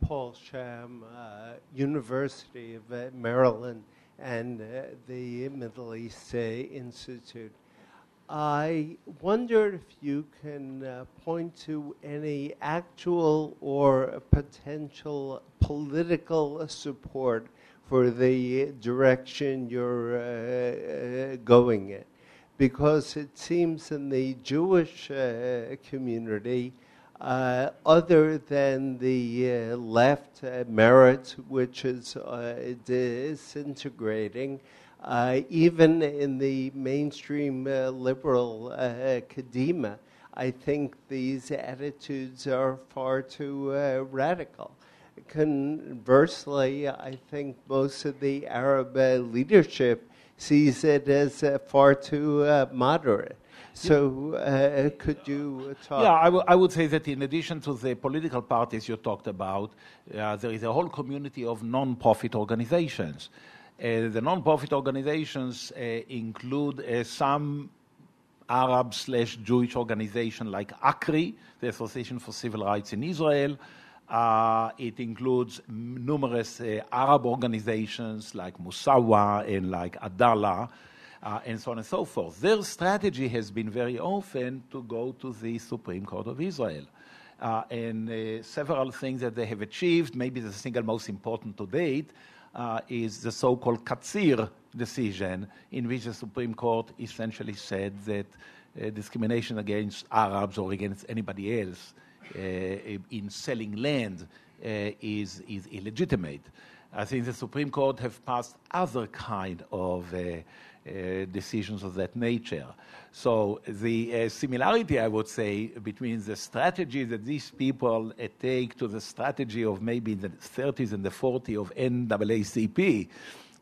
Paul Sham, University of Maryland, and the Middle East Institute. I wondered if you can point to any actual or potential political support for the direction you're going in. Because it seems in the Jewish community, other than the left merit, which is disintegrating, even in the mainstream liberal academia, I think these attitudes are far too radical. Conversely, I think most of the Arab leadership sees it as far too moderate. So could you talk? Yeah, I would say that in addition to the political parties you talked about, there is a whole community of non-profit organizations. The non-profit organizations include some Arab/Jewish organization like ACRI, the Association for Civil Rights in Israel. It includes numerous Arab organizations like Musawa and like Adala, and so on and so forth. Their strategy has been very often to go to the Supreme Court of Israel. And several things that they have achieved, maybe the single most important to date, is the so-called Katzir decision, in which the Supreme Court essentially said that discrimination against Arabs or against anybody else in selling land is illegitimate. I think the Supreme Court have passed other kind of decisions of that nature. So the similarity, I would say, between the strategy that these people take to the strategy of maybe the 30s and the 40s of NAACP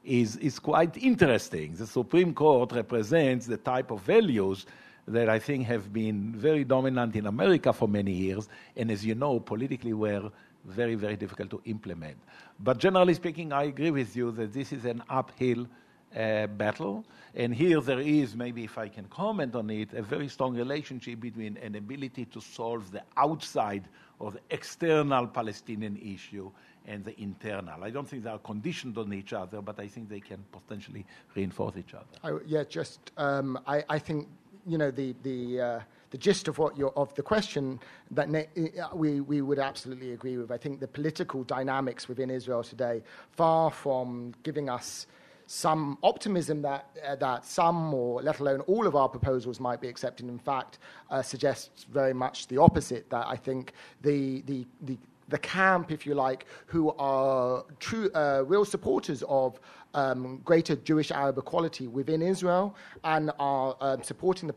is quite interesting. The Supreme Court represents the type of values that I think have been very dominant in America for many years, and as you know, politically were very, very difficult to implement. But generally speaking, I agree with you that this is an uphill battle, and here there is, maybe if I can comment on it, a very strong relationship between an ability to solve the outside or the external Palestinian issue and the internal. I don't think they are conditioned on each other, but I think they can potentially reinforce each other. I think the gist of of the question that we would absolutely agree with. I think the political dynamics within Israel today, far from giving us some optimism that some, or let alone all of our proposals might be accepted, in fact, suggests very much the opposite. That I think the camp, if you like, who are true real supporters of greater Jewish-Arab equality within Israel and are supporting the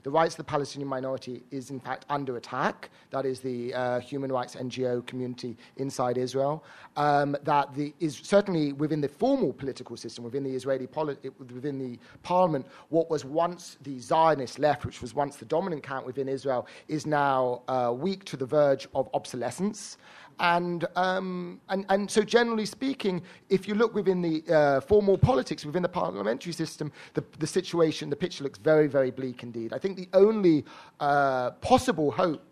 rights of the Palestinian minority is in fact under attack. That is the human rights NGO community inside Israel. That is certainly within the formal political system, within the within the parliament, what was once the Zionist left, which was once the dominant camp within Israel, is now weak to the verge of obsolescence. And so generally speaking, if you look within the formal politics, within the parliamentary system, the picture looks very, very bleak indeed. I think the only possible hope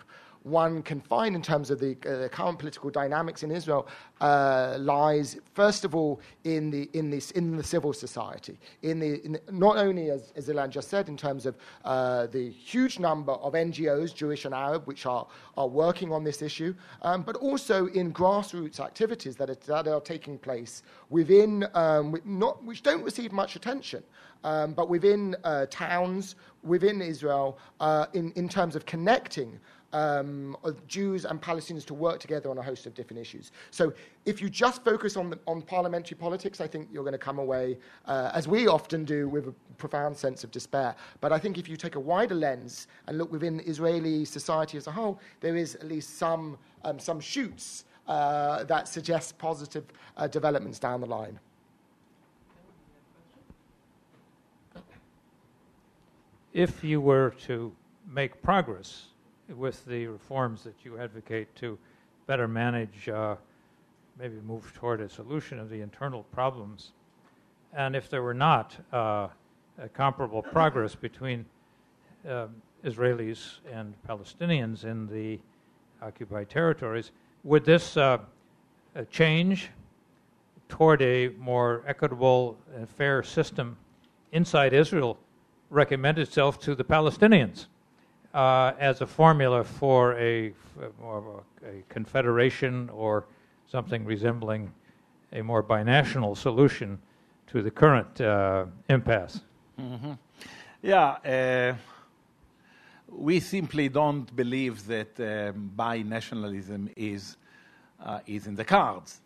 one can find in terms of the current political dynamics in Israel lies, first of all, in the civil society. Not only, as Ilan just said, in terms of the huge number of NGOs, Jewish and Arab, which are working on this issue, but also in grassroots activities that are taking place within, which don't receive much attention, but within towns, within Israel, in terms of connecting Jews and Palestinians to work together on a host of different issues. So if you just focus on parliamentary politics, I think you're going to come away, as we often do, with a profound sense of despair. But I think if you take a wider lens and look within Israeli society as a whole, there is at least some shoots that suggest positive developments down the line. If you were to make progress with the reforms that you advocate to better manage, maybe move toward a solution of the internal problems, and if there were not a comparable progress between Israelis and Palestinians in the occupied territories, would this change toward a more equitable and fair system inside Israel recommend itself to the Palestinians as a formula for more of a confederation or something resembling a more binational solution to the current impasse? Mm-hmm. Yeah, we simply don't believe that binationalism is in the cards.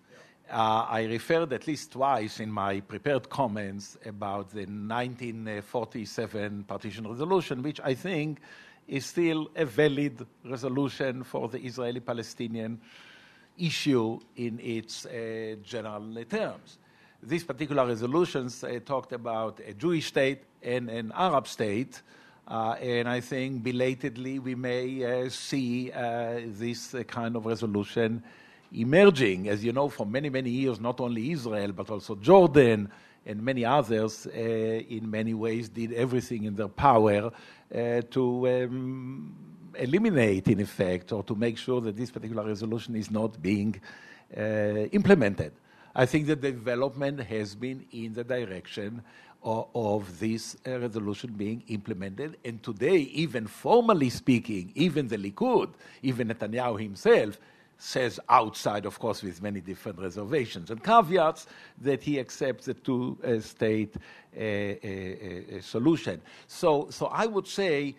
I referred at least twice in my prepared comments about the 1947 partition resolution, which I think is still a valid resolution for the Israeli-Palestinian issue in its general terms. These particular resolutions talked about a Jewish state and an Arab state, and I think belatedly we may see this kind of resolution emerging. As you know, for many, many years, not only Israel, but also Jordan and many others in many ways did everything in their power to eliminate, in effect, or to make sure that this particular resolution is not being implemented. I think that the development has been in the direction of this resolution being implemented. And today, even formally speaking, even the Likud, even Netanyahu himself, says outside, of course, with many different reservations and caveats, that he accepts the two-state solution. So I would say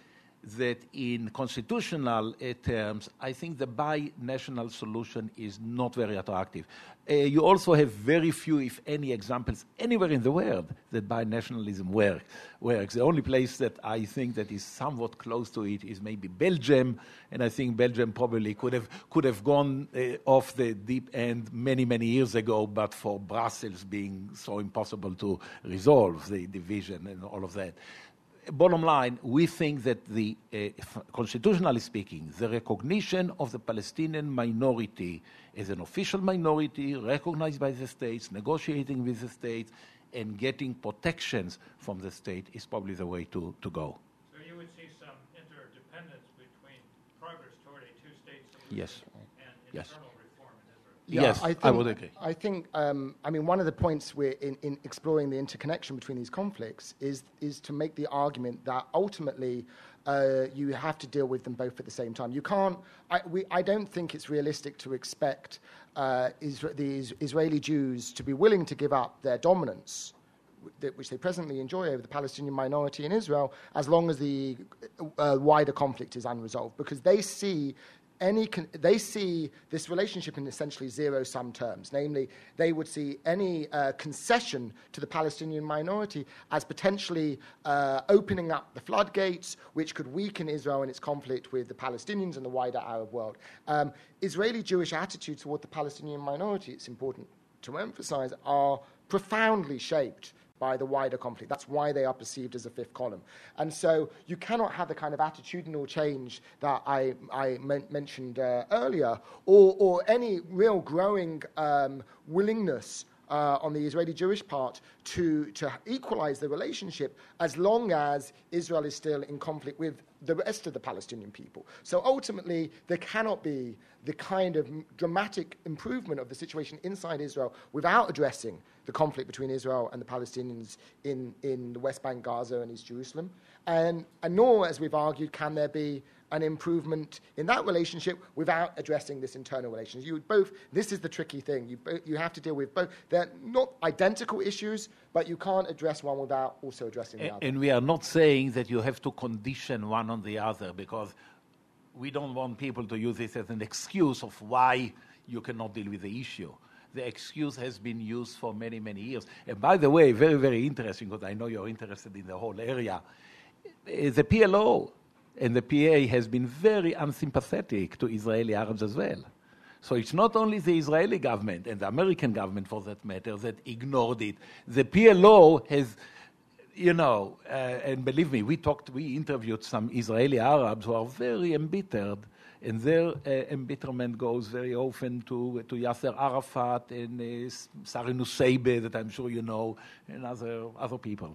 that in constitutional terms, I think the binational solution is not very attractive. You also have very few, if any, examples anywhere in the world that binationalism works. The only place that I think that is somewhat close to it is maybe Belgium, and I think Belgium probably could have gone off the deep end many, many years ago, but for Brussels being so impossible to resolve the division and all of that. Bottom line, we think that constitutionally speaking, the recognition of the Palestinian minority as an official minority recognized by the states, negotiating with the states, and getting protections from the state is probably the way to go. So you would see some interdependence between progress toward a two-state solution yes. and yes. internal reform in Israel? Yeah, yes, I would agree. I think, I mean, one of the points we're in exploring the interconnection between these conflicts is to make the argument that ultimately you have to deal with them both at the same time. You can't. I don't think it's realistic to expect the Israeli Jews to be willing to give up their dominance, which they presently enjoy over the Palestinian minority in Israel, as long as the wider conflict is unresolved, because they see this relationship in essentially zero-sum terms. Namely, they would see any concession to the Palestinian minority as potentially opening up the floodgates, which could weaken Israel in its conflict with the Palestinians and the wider Arab world. Israeli Jewish attitudes toward the Palestinian minority, it's important to emphasize, are profoundly shaped by the wider conflict. That's why they are perceived as a fifth column. And so you cannot have the kind of attitudinal change that I mentioned earlier, or any real growing willingness on the Israeli Jewish part to equalize the relationship as long as Israel is still in conflict with the rest of the Palestinian people. So ultimately, there cannot be the kind of dramatic improvement of the situation inside Israel without addressing the conflict between Israel and the Palestinians in the West Bank, Gaza, and East Jerusalem. And nor, as we've argued, can there be an improvement in that relationship without addressing this internal relationship. This is the tricky thing. You have to deal with both. They're not identical issues, but you can't address one without also addressing the other. And we are not saying that you have to condition one on the other, because we don't want people to use this as an excuse of why you cannot deal with the issue. The excuse has been used for many, many years. And by the way, very, very interesting, because I know you're interested in the whole area, the PLO and the PA has been very unsympathetic to Israeli Arabs as well. So it's not only the Israeli government and the American government, for that matter, that ignored it. The PLO has, and believe me, we interviewed some Israeli Arabs who are very embittered, and their embitterment goes very often to Yasser Arafat and Sari Nusseibeh, that I'm sure you know, and other people.